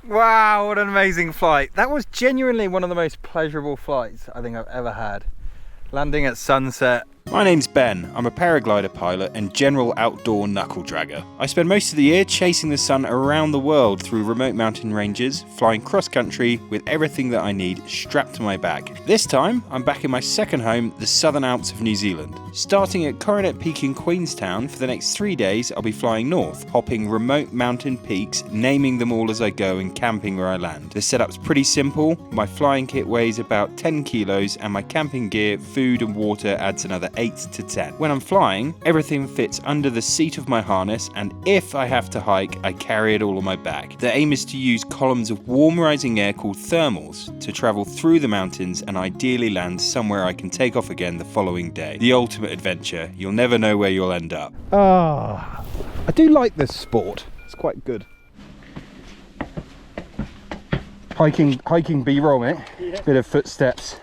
Wow, what an amazing flight. That was genuinely one of the most pleasurable flights I think I've ever had. Landing at sunset. My name's Ben. I'm a paraglider pilot and general outdoor knuckle dragger. I spend most of the year chasing the sun around the world through remote mountain ranges, flying cross-country with everything that I need strapped to my back. This time, I'm back in my second home, the Southern Alps of New Zealand. Starting at Coronet Peak in Queenstown, for the next 3 days I'll be flying north, hopping remote mountain peaks, naming them all as I go and camping where I land. The setup's pretty simple. My flying kit weighs about 10 kilos and my camping gear, food and water adds another 8 to 10. When I'm flying, everything fits under the seat of my harness, and if I have to hike, I carry it all on my back. The aim is to use columns of warm rising air called thermals to travel through the mountains and ideally land somewhere I can take off again the following day. The ultimate adventure. You'll never know where you'll end up. I do like this sport. It's quite good. Hiking B-roll, mate. Yeah. Bit of footsteps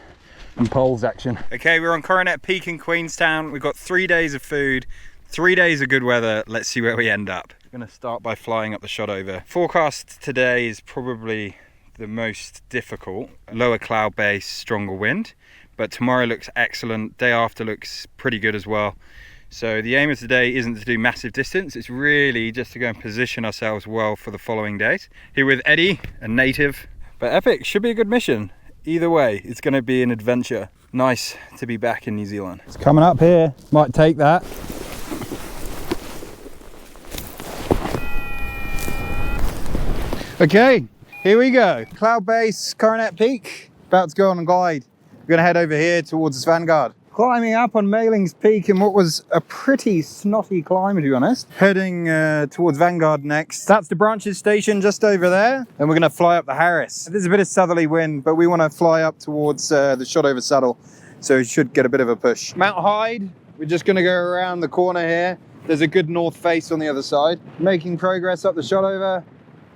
and poles action. Okay, we're on Coronet Peak in Queenstown. We've got 3 days of food, 3 days of good weather. Let's see where we end up. We're gonna start by flying up the Shotover. Forecast today is probably the most difficult. Lower cloud base, stronger wind, but tomorrow looks excellent. Day after looks pretty good as well. So the aim of today isn't to do massive distance, it's really just to go and position ourselves well for the following days. Here with Eddie, a native, but epic, should be a good mission. Either way, it's going to be an adventure. Nice to be back in New Zealand. It's coming up here, might take that. Okay, here we go. Cloud base, Coronet Peak, about to go on a glide. We're going to head over here towards Vanguard. Climbing up on Mailing's Peak in what was a pretty snotty climb, to be honest. Heading towards Vanguard next. That's the Branches station just over there. And we're gonna fly up the Harris. There's a bit of southerly wind, but we wanna fly up towards the Shotover Saddle. So it should get a bit of a push. Mount Hyde, we're just gonna go around the corner here. There's a good north face on the other side. Making progress up the Shotover.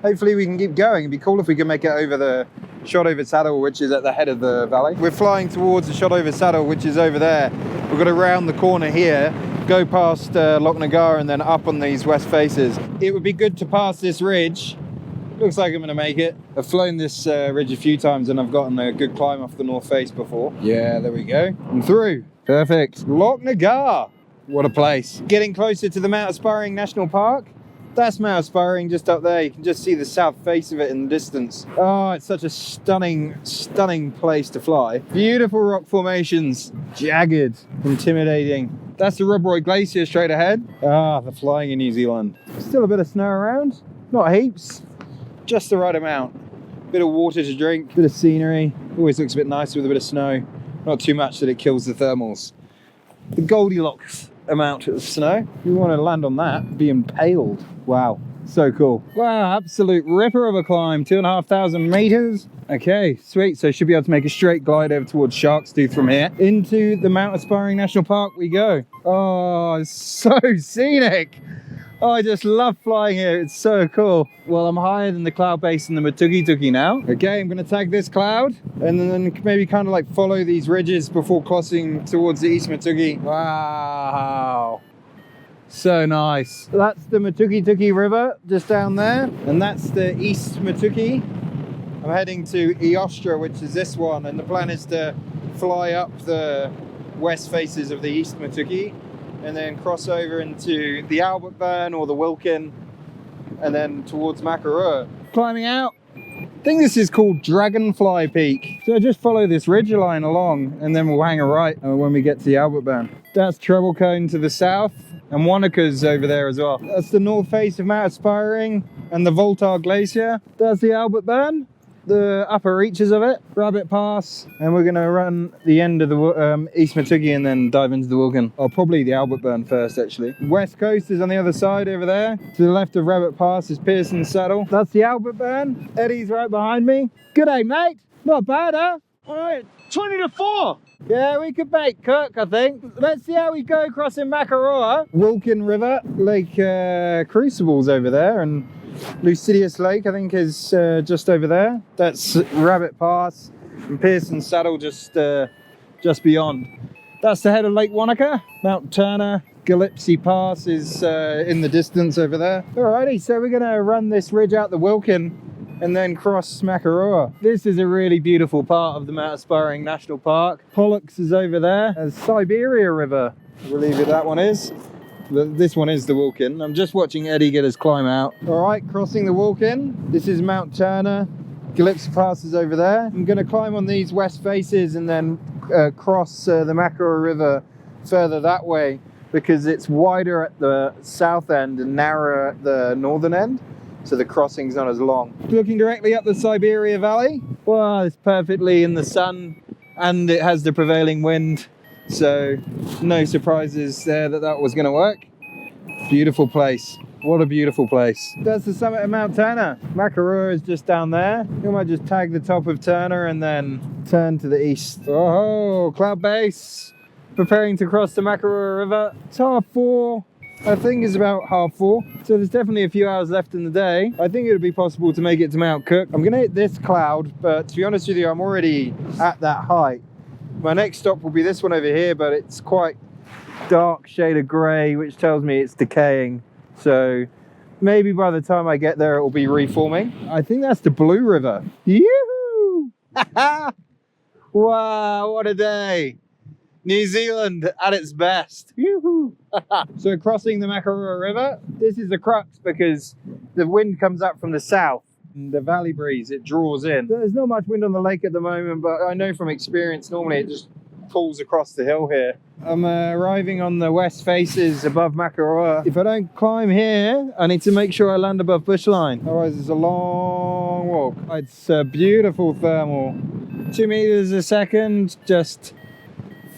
Hopefully we can keep going. It'd be cool if we can make it over the Shotover Saddle, which is at the head of the valley. We're flying towards the Shotover Saddle, which is over there. We're going to round the corner here, go past Loch Nagar and then up on these west faces. It would be good to pass this ridge. Looks like I'm going to make it. I've flown this ridge a few times and I've gotten a good climb off the north face before. Yeah, there we go. And through. Perfect. Loch Nagar. What a place. Getting closer to the Mount Aspiring National Park. That's Mount Aspiring just up there. You can just see the south face of it in the distance. Oh, it's such a stunning, stunning place to fly. Beautiful rock formations, jagged, intimidating. That's the Rob Roy Glacier straight ahead. Ah, the flying in New Zealand. Still a bit of snow around, not heaps, just the right amount. Bit of water to drink, bit of scenery. Always looks a bit nicer with a bit of snow. Not too much that it kills the thermals. The Goldilocks amount of snow. You want to land on that, be impaled. Wow, so cool. Wow, absolute ripper of a climb, 2,500 meters. Okay, sweet. So should be able to make a straight glide over towards Shark's Tooth from here. Into the Mount Aspiring National Park we go. Oh, it's so scenic. Oh, I just love flying here. It's so cool. Well, I'm higher than the cloud base in the Matuki now. Okay, I'm going to tag this cloud and then maybe kind of like follow these ridges before crossing towards the East Matuki. Wow. So nice. That's the Matuki River just down there. And that's the East Matuki. I'm heading to Eostra, which is this one. And the plan is to fly up the west faces of the East Matuki and then cross over into the Albert Burn or the Wilkin and then towards Makarua. Climbing out. I think this is called Dragonfly Peak. So just follow this ridge line along and then we'll hang a right when we get to the Albert Burn. That's Treble Cone to the south and Wanaka's over there as well. That's the north face of Mount Aspiring and the Voltar Glacier. That's the Albert Burn, the upper reaches of it, Rabbit Pass, and we're gonna run the end of the East Matuki and then dive into the Wilkin. Or probably the Albert Burn first actually. West Coast is on the other side over there. To the left of Rabbit Pass is Pearson Saddle. That's the Albert Burn. Eddie's right behind me. Good day, mate. Not bad, huh? All right, 20 to 4. Yeah, we could make Cook, I think. Let's see how we go crossing Makarua. Wilkin River, Lake Crucibles over there, and Lucidius Lake, I think, is just over there. That's Rabbit Pass, and Pearson Saddle just beyond. That's the head of Lake Wanaka. Mount Turner, Gillespie Pass is in the distance over there. Alrighty, so we're gonna run this ridge out the Wilkin and then cross Makarua. This is a really beautiful part of the Mount Aspiring National Park. Pollux is over there. There's Siberia River, I believe that one is. This one is the walk-in. I'm just watching Eddie get his climb out. All right, crossing the walk-in. This is Mount Turner. Calypso Pass is over there. I'm going to climb on these west faces and then cross the Makarua River further that way, because it's wider at the south end and narrower at the northern end, so the crossing's not as long. Looking directly up the Siberia Valley. Well, it's perfectly in the sun and it has the prevailing wind, so no surprises there that was going to work. Beautiful place. What a beautiful place. That's the summit of Mount Turner. Makarua is just down there. You might just tag the top of Turner and then turn to the east. Oh, cloud base. Preparing to cross the Makarua River. It's 4:30. I think it's about 4:30. So there's definitely a few hours left in the day. I think it would be possible to make it to Mount Cook. I'm going to hit this cloud, but to be honest with you, I'm already at that height. My next stop will be this one over here, but it's quite dark shade of grey, which tells me it's decaying. So maybe by the time I get there, it will be reforming. I think that's the Blue River. Yoo-hoo! Wow, what a day. New Zealand at its best. Yoo-hoo! So crossing the Makarua River, this is the crux because the wind comes up from the south. The valley breeze, it draws in. There's not much wind on the lake at the moment, but I know from experience, normally it just pulls across the hill here. I'm arriving on the west faces above Makarua. If I don't climb here, I need to make sure I land above bushline. Otherwise, it's a long walk. It's a beautiful thermal. 2 meters a second, just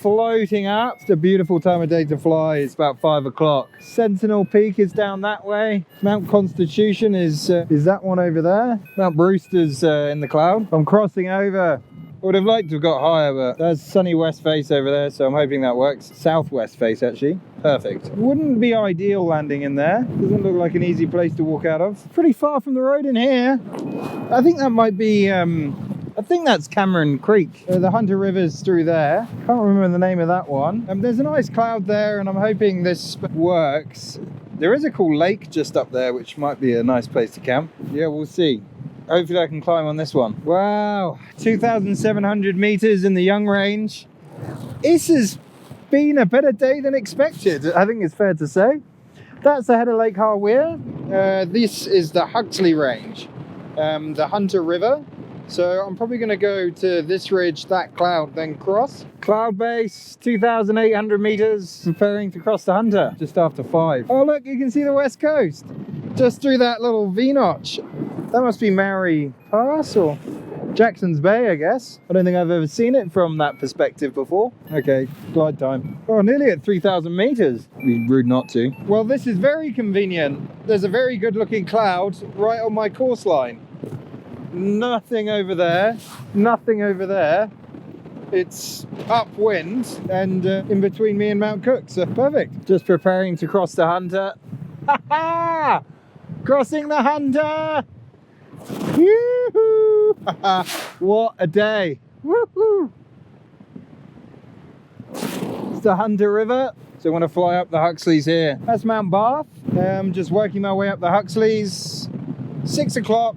floating up. It's a beautiful time of day to fly. It's about 5 o'clock. Sentinel Peak is down that way. Mount Constitution is that one over there. Mount Brewster's in the cloud. I'm crossing over. I would have liked to have got higher, but there's sunny west face over there, so I'm hoping that works. Southwest face, actually. Perfect. Wouldn't be ideal landing in there. Doesn't look like an easy place to walk out of. Pretty far from the road in here. I think that might be, I think that's Cameron Creek. The Hunter River's through there. Can't remember the name of that one. There's a nice cloud there, and I'm hoping this works. There is a cool lake just up there, which might be a nice place to camp. Yeah, we'll see. Hopefully I can climb on this one. Wow, 2,700 meters in the Young Range. This has been a better day than expected, I think it's fair to say. That's ahead of Lake Harweir. This is the Huxley Range, the Hunter River. So I'm probably going to go to this ridge, that cloud, then cross. Cloud base, 2,800 meters, preparing to cross the Hunter, just after 5. Oh look, you can see the west coast, just through that little V-notch. That must be Mary Pass or Jackson's Bay, I guess. I don't think I've ever seen it from that perspective before. Okay, glide time. Oh, nearly at 3,000 meters. It'd be rude not to. Well, this is very convenient. There's a very good looking cloud right on my course line. Nothing over there, nothing over there. It's upwind and in between me and Mount Cook, so perfect. Just preparing to cross the Hunter. Ha ha! Crossing the Hunter! Yoo-hoo! What a day! Woohoo! It's the Hunter River, so I'm going to fly up the Huxleys here. That's Mount Bath. I'm just working my way up the Huxleys. 6 o'clock.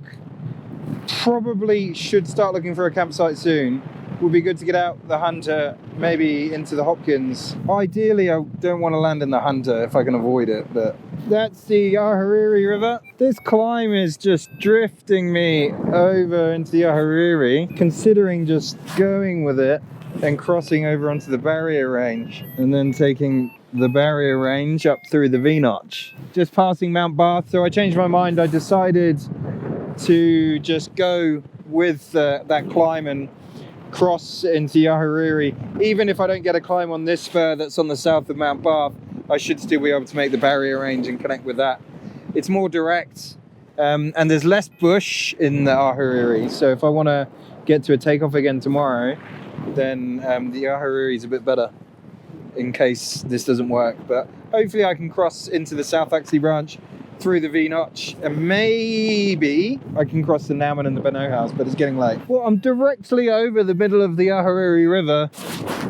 Probably should start looking for a campsite soon. Would be good to get out the Hunter, maybe into the Hopkins. Ideally, I don't want to land in the Hunter if I can avoid it, but that's the Ahuriri River. This climb is just drifting me over into the Ahuriri, considering just going with it and crossing over onto the barrier range and then taking the barrier range up through the V-notch. Just passing Mount Bath, so I changed my mind. I decided to just go with that climb and cross into Ahuriri. Even if I don't get a climb on this spur that's on the south of Mount Bath, I should still be able to make the barrier range and connect with that. It's more direct, and there's less bush in the Ahuriri, so if I want to get to a takeoff again tomorrow, then the Ahuriri is a bit better in case this doesn't work. But hopefully I can cross into the South Huxley branch through the V-notch, and maybe I can cross the Nauman and the Beno House, but it's getting late. Well, I'm directly over the middle of the Ahuriri River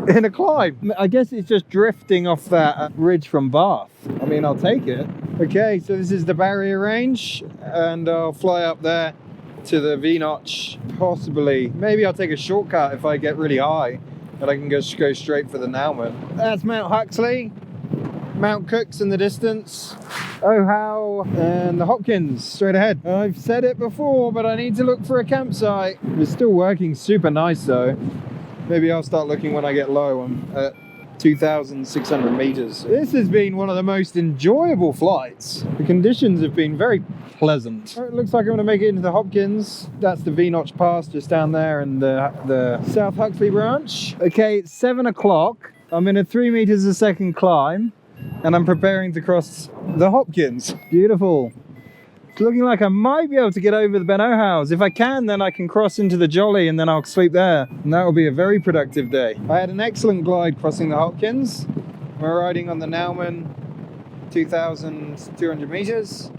in a climb. I guess it's just drifting off that ridge from Bath. I mean, I'll take it. Okay, so this is the barrier range, and I'll fly up there to the V-notch, possibly. Maybe I'll take a shortcut if I get really high, and I can go straight for the Nauman. That's Mount Huxley, Mount Crux in the distance, Ohow, and the Hopkins straight ahead. I've said it before, but I need to look for a campsite. It's still working super nice though. Maybe I'll start looking when I get low. I'm at 2,600 meters. This has been one of the most enjoyable flights. The conditions have been very pleasant. It looks like I'm going to make it into the Hopkins. That's the V-notch pass just down there in the South Huxley branch. Okay, it's 7 o'clock. I'm in a 3 meters a second climb, and I'm preparing to cross the Hopkins. Beautiful. It's looking like I might be able to get over the Ben O'Hows. If I can, then I can cross into the Jolly and then I'll sleep there. And that will be a very productive day. I had an excellent glide crossing the Hopkins. We're riding on the Nauman, 2,200 meters.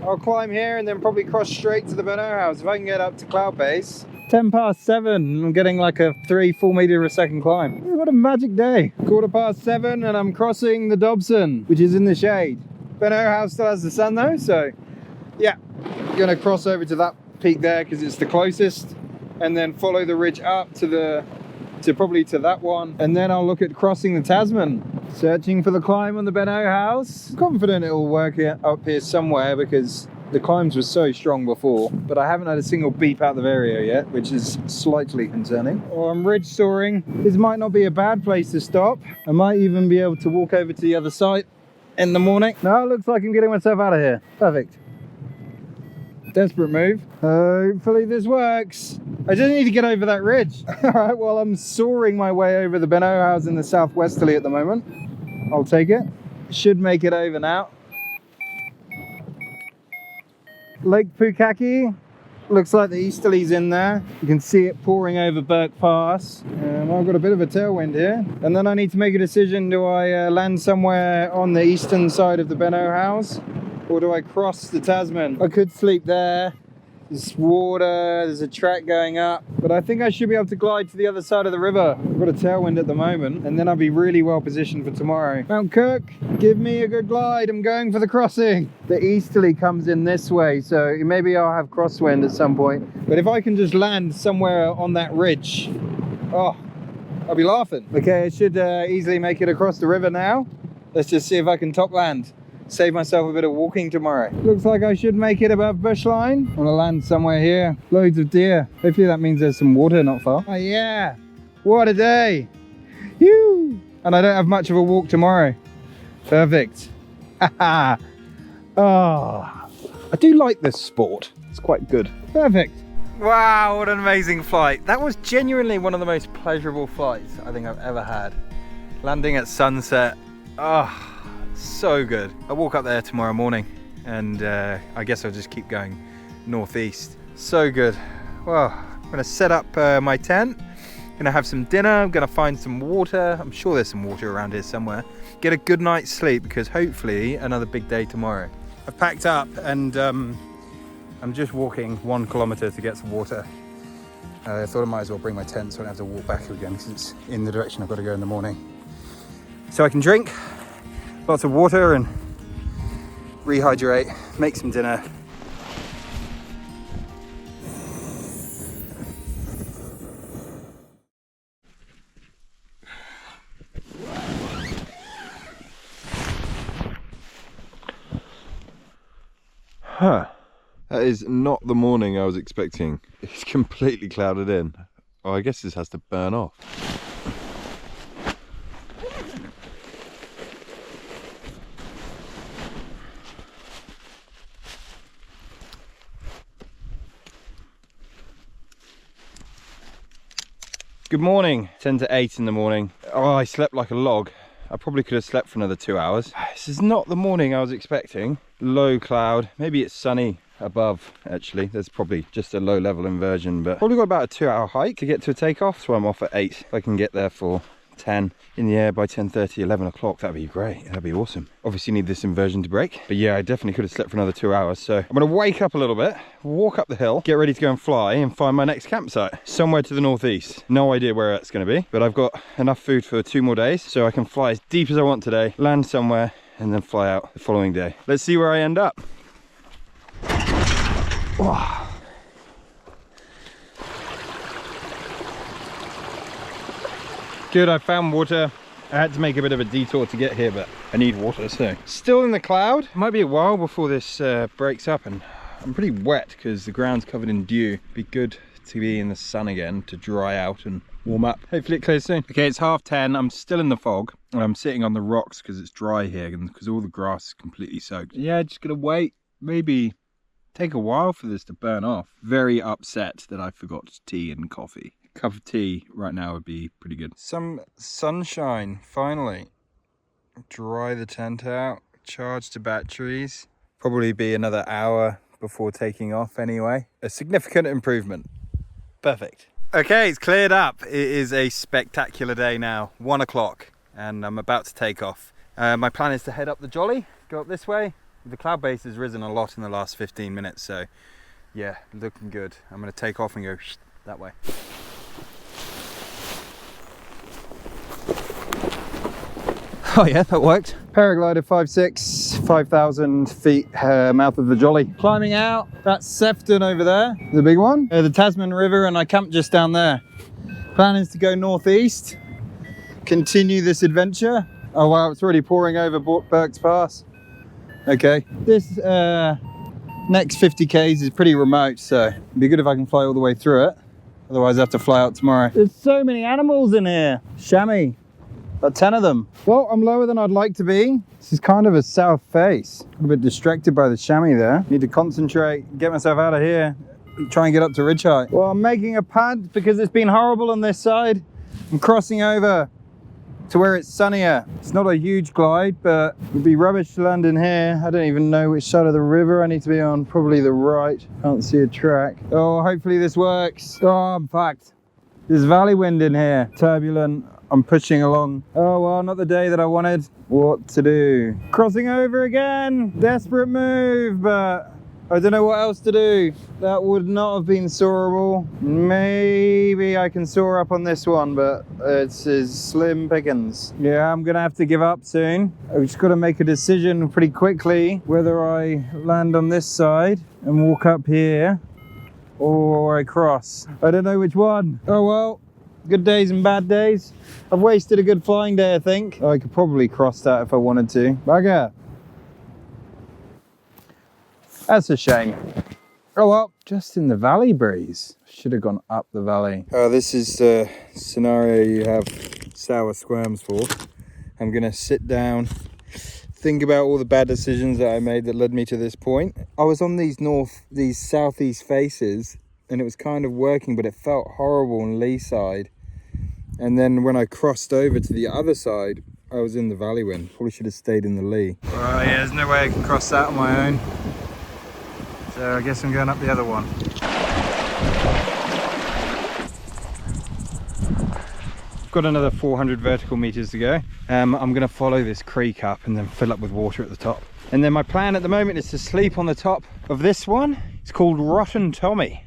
I'll climb here and then probably cross straight to the Ben O'Hows. If I can get up to cloud base. 10 past 7, I'm getting like a 3-4 meter a second climb. What a magic day. 7:15 and I'm crossing the Dobson, which is in the shade. Ben O'Hows still has the sun though, so yeah, I'm gonna cross over to that peak there because it's the closest, and then follow the ridge up to probably to that one, and then I'll look at crossing the Tasman. Searching for the climb on the Ben O'Hows. I'm confident it will work up here somewhere because the climbs were so strong before, but I haven't had a single beep out of area yet, which is slightly concerning. Oh, I'm ridge soaring. This might not be a bad place to stop. I might even be able to walk over to the other side in the morning. No, it looks like I'm getting myself out of here. Perfect. Desperate move. Hopefully this works. I just need to get over that ridge. All right, well, I'm soaring my way over the Ben O'Hows in the southwesterly at the moment. I'll take it. Should make it over now. Lake Pukaki. Looks like the easterly's in there. You can see it pouring over Burke Pass. I've got a bit of a tailwind here. And then I need to make a decision. Do I land somewhere on the eastern side of the Ben O'Hows, or do I cross the Tasman? I could sleep there. There's water, there's a track going up, but I think I should be able to glide to the other side of the river. I've got a tailwind at the moment, and then I'll be really well positioned for tomorrow. Mount Cook, give me a good glide. I'm going for the crossing. The easterly comes in this way, so maybe I'll have crosswind at some point. But if I can just land somewhere on that ridge, oh, I'll be laughing. Okay, I should easily make it across the river now. Let's just see if I can top land. Save myself a bit of walking tomorrow. Looks like I should make it above bushline. I'm gonna land somewhere here. Loads of deer. Hopefully that means there's some water not far. Oh yeah, what a day. Phew. And I don't have much of a walk tomorrow. Perfect. Haha. Oh, I do like this sport. It's quite good. Perfect. Wow, what an amazing flight. That was genuinely one of the most pleasurable flights I think I've ever had. Landing at sunset. Oh. So good. I'll walk up there tomorrow morning, and I guess I'll just keep going northeast. So good. Well, I'm gonna set up my tent, gonna have some dinner, I'm gonna find some water. I'm sure there's some water around here somewhere. Get a good night's sleep, because hopefully another big day tomorrow. I've packed up and I'm just walking 1 kilometer to get some water. I thought I might as well bring my tent so I don't have to walk back again, because it's in the direction I've got to go in the morning. So I can drink lots of water and rehydrate, make some dinner. Huh. That is not the morning I was expecting. It's completely clouded in. Oh, I guess this has to burn off. Good morning, 10 to 8 in the morning. Oh, I slept like a log. I probably could have slept for another 2 hours. This is not the morning I was expecting. Low cloud, maybe it's sunny above actually. There's probably just a low level inversion, but probably got about a 2-hour hike to get to a takeoff, so I'm off at 8. If I can get there for 10 in the air by 10:30, 11 o'clock, that'd be great. That'd be awesome. Obviously need this inversion to break, but yeah, I definitely could have slept for another 2 hours. So I'm gonna wake up a little bit, walk up the hill, get ready to go and fly and find my next campsite somewhere to the northeast. No idea where that's going to be, but I've got enough food for 2 more days, so I can fly as deep as I want today, land somewhere, and then fly out the following day. Let's see where I end up. Oh. good, I found water. I had to make a bit of a detour to get here, but I need water, so. Still in the cloud. Might be a while before this breaks up, and I'm pretty wet because the ground's covered in dew. Be good to be in the sun again to dry out and warm up. Hopefully it clears soon. Okay, it's 10:30. I'm still in the fog, and I'm sitting on the rocks because it's dry here and because all the grass is completely soaked. Yeah, just gonna wait. Maybe take a while for this to burn off. Very upset that I forgot tea and coffee. A cup of tea right now would be pretty good. Some sunshine, finally. Dry the tent out, charge the batteries. Probably be another hour before taking off anyway. A significant improvement. Perfect. Okay, it's cleared up. It is a spectacular day now, 1 o'clock, and I'm about to take off. My plan is to head up the Jolly, go up this way. The cloud base has risen a lot in the last 15 minutes, so yeah, looking good. I'm gonna take off and go that way. Oh yeah, that worked. Paraglider 5.6, 5,000 feet, mouth of the Jolly. Climbing out, that's Sefton over there, the big one. The Tasman River, and I camped just down there. Plan is to go northeast, continue this adventure. Oh wow, it's already pouring over Burke's Pass. Okay, this next 50 k's is pretty remote, so it'd be good if I can fly all the way through it. Otherwise I have to fly out tomorrow. There's so many animals in here. Chamois. About 10 of them. Well, I'm lower than I'd like to be. This is kind of a south face. I'm a bit distracted by the chamois there. Need to concentrate, get myself out of here, try and get up to ridge height. Well, I'm making a pad because it's been horrible on this side. I'm crossing over to where it's sunnier. It's not a huge glide, but it'd be rubbish to land in here. I don't even know which side of the river I need to be on. Probably the right. Can't see a track. Oh, hopefully this works. Oh, I'm fucked. There's valley wind in here. Turbulent. I'm pushing along. Oh well, not the day that I wanted. What to do? Crossing over again. Desperate move, but I don't know what else to do. That would not have been soarable. Maybe I can soar up on this one, but it's slim pickings. Yeah, I'm gonna have to give up soon. I've just got to make a decision pretty quickly whether I land on this side and walk up here or I cross. I don't know which one. Oh well. Good days and bad days. I've wasted a good flying day, I think. I could probably cross that if I wanted to. Bugger. That's a shame. Oh well, just in the valley breeze. Should have gone up the valley. Oh, this is the scenario you have sour squirms for. I'm gonna sit down, think about all the bad decisions that I made that led me to this point. I was on these southeast faces, and it was kind of working, but it felt horrible on lee side. And then when I crossed over to the other side, I was in the valley wind. Probably should have stayed in the lee. Oh yeah, there's no way I can cross that on my own. So I guess I'm going up the other one. Got another 400 vertical meters to go. I'm gonna follow this creek up and then fill up with water at the top. And then my plan at the moment is to sleep on the top of this one. It's called Rotten Tommy.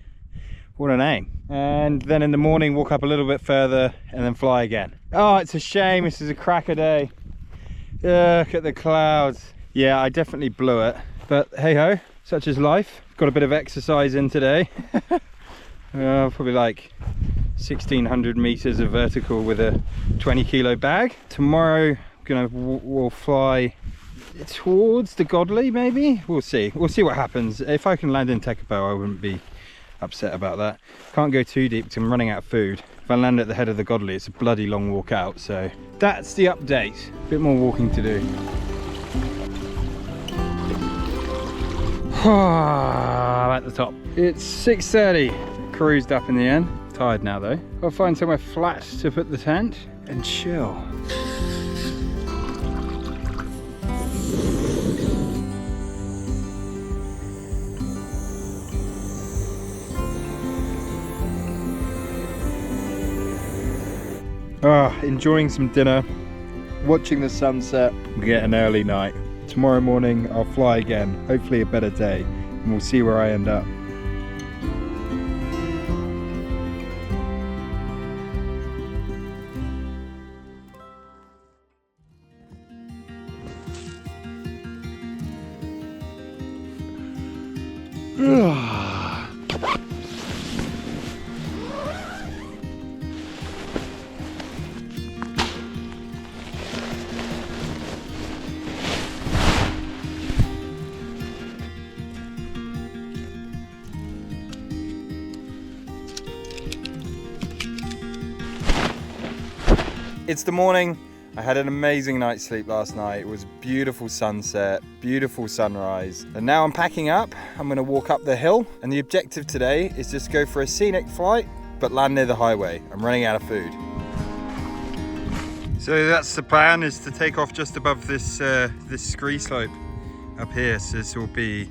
What a name. And then in the morning walk up a little bit further and then fly again. Oh, it's a shame. This is a cracker day. Look at the clouds. Yeah, I definitely blew it, but hey ho, such is life. Got a bit of exercise in today. Probably like 1,600 meters of vertical with a 20 kilo bag. Tomorrow we'll fly towards the Godley, maybe. We'll see what happens. If I can land in Tekapo, I wouldn't be upset about that. Can't go too deep because I'm running out of food. If I land at the head of the Godley, it's a bloody long walk out. So that's the update. A bit more walking to do. I'm at the top. It's 6:30. Cruised up in the end. Tired now though. I'll find somewhere flat to put the tent and chill. Enjoying some dinner, watching the sunset. We get an early night. Tomorrow morning I'll fly again, hopefully a better day, and we'll see where I end up. It's the morning. I had an amazing night's sleep last night. It was a beautiful sunset, beautiful sunrise. And now I'm packing up. I'm gonna walk up the hill. And the objective today is just go for a scenic flight, but land near the highway. I'm running out of food. So that's the plan, is to take off just above this this scree slope up here. So this will be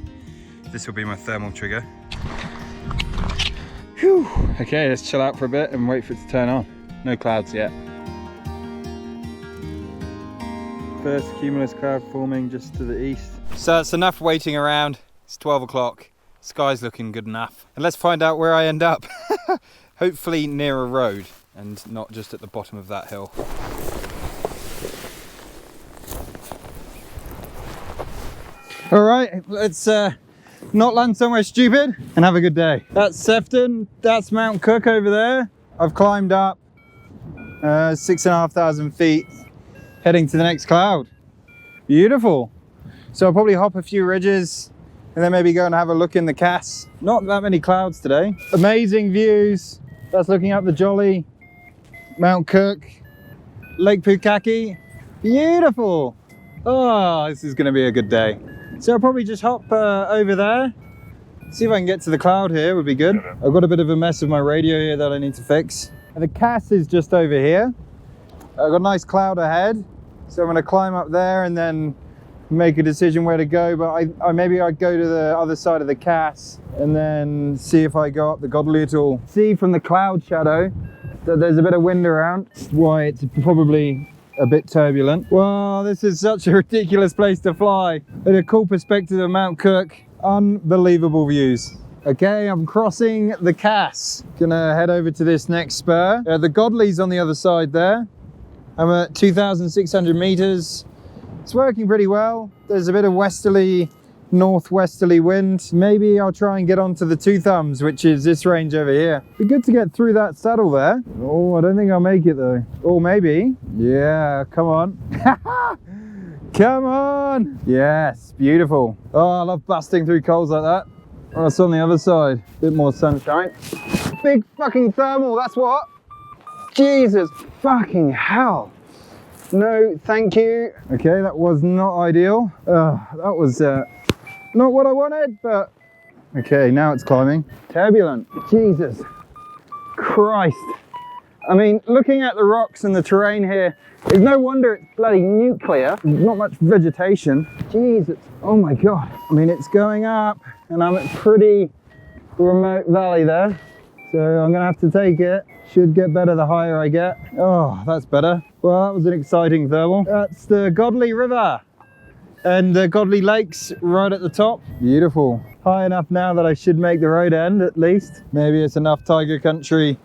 my thermal trigger. Whew. Okay, let's chill out for a bit and wait for it to turn on. No clouds yet. First cumulus cloud forming just to the east. So it's enough waiting around. It's 12 o'clock. Sky's looking good enough. And let's find out where I end up. Hopefully near a road and not just at the bottom of that hill. All right, let's not land somewhere stupid and have a good day. That's Sefton, that's Mount Cook over there. I've climbed up 6,500 feet. Heading to the next cloud. Beautiful. So I'll probably hop a few ridges and then maybe go and have a look in the Cass. Not that many clouds today. Amazing views. That's looking up the Jolly, Mount Cook, Lake Pukaki. Beautiful. Oh, this is going to be a good day. So I'll probably just hop over there. See if I can get to the cloud here, would be good. I've got a bit of a mess with my radio here that I need to fix. And the Cass is just over here. I've got a nice cloud ahead. So I'm going to climb up there and then make a decision where to go. But maybe I'd go to the other side of the Cass and then see if I go up the Godley at all. See from the cloud shadow that there's a bit of wind around. That's why it's probably a bit turbulent. Wow, this is such a ridiculous place to fly. At a cool perspective of Mount Cook. Unbelievable views. Okay, I'm crossing the Cass. Gonna head over to this next spur. The Godley's on the other side there. I'm at 2,600 meters. It's working pretty well. There's a bit of westerly, northwesterly wind. Maybe I'll try and get onto the Two Thumbs, which is this range over here. Be good to get through that saddle there. Oh, I don't think I'll make it though. Or maybe. Yeah, come on. Come on. Yes, beautiful. Oh, I love busting through coals like that. Oh, it's on the other side. Bit more sunshine. Big fucking thermal, that's what. Jesus fucking hell. No, thank you. Okay, that was not ideal. That was not what I wanted, but okay, now it's climbing. Turbulent. Jesus Christ. I mean, looking at the rocks and the terrain here, it's no wonder it's bloody nuclear. Not much vegetation. Jesus, oh my God. I mean, it's going up and I'm at a pretty remote valley there. So I'm gonna have to take it. Should get better the higher I get. Oh, that's better. Well, that was an exciting thermal. That's the Godley River and the Godley Lakes right at the top. Beautiful. High enough now that I should make the road end at least. Maybe it's enough tiger country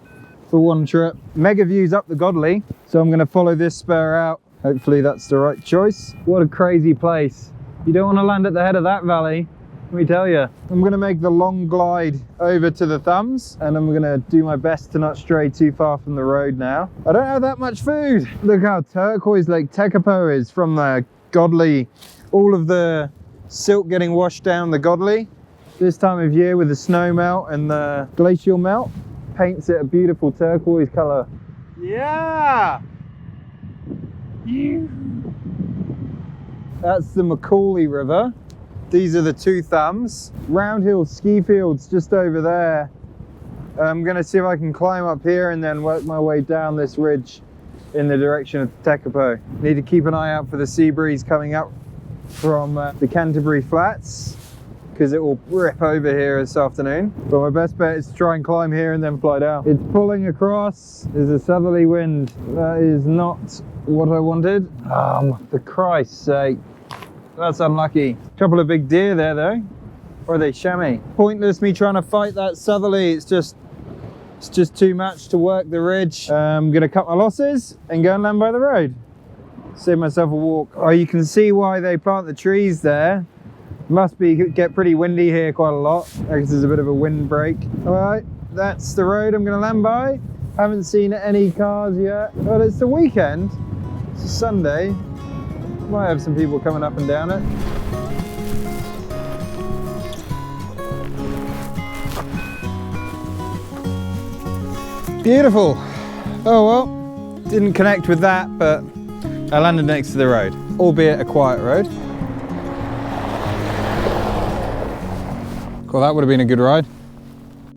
for one trip. Mega views up the Godley. So I'm gonna follow this spur out. Hopefully that's the right choice. What a crazy place. You don't wanna land at the head of that valley. Let me tell you. I'm gonna make the long glide over to the Thumbs and I'm gonna do my best to not stray too far from the road now. I don't have that much food. Look how turquoise Lake Tekapo is from the Godley. All of the silt getting washed down the Godley. This time of year with the snow melt and the glacial melt paints it a beautiful turquoise color. Yeah! That's the Macaulay River. These are the Two Thumbs. Roundhill ski fields just over there. I'm gonna see if I can climb up here and then work my way down this ridge in the direction of Tekapo. Need to keep an eye out for the sea breeze coming up from the Canterbury Flats because it will rip over here this afternoon. But my best bet is to try and climb here and then fly down. It's pulling across. There's a southerly wind. That is not what I wanted. For Christ's sake. That's unlucky. Couple of big deer there though. Or are they chamois? Pointless me trying to fight that southerly. It's just too much to work the ridge. I'm gonna cut my losses and go and land by the road. Save myself a walk. Oh, you can see why they plant the trees there. Must get pretty windy here quite a lot. I guess there's a bit of a wind break. All right, that's the road I'm gonna land by. Haven't seen any cars yet. Well, it's the weekend. It's a Sunday. Might have some people coming up and down it. Beautiful. Oh well, Didn't connect with that, but I landed next to the road, albeit a quiet road. Well, that would have been a good ride.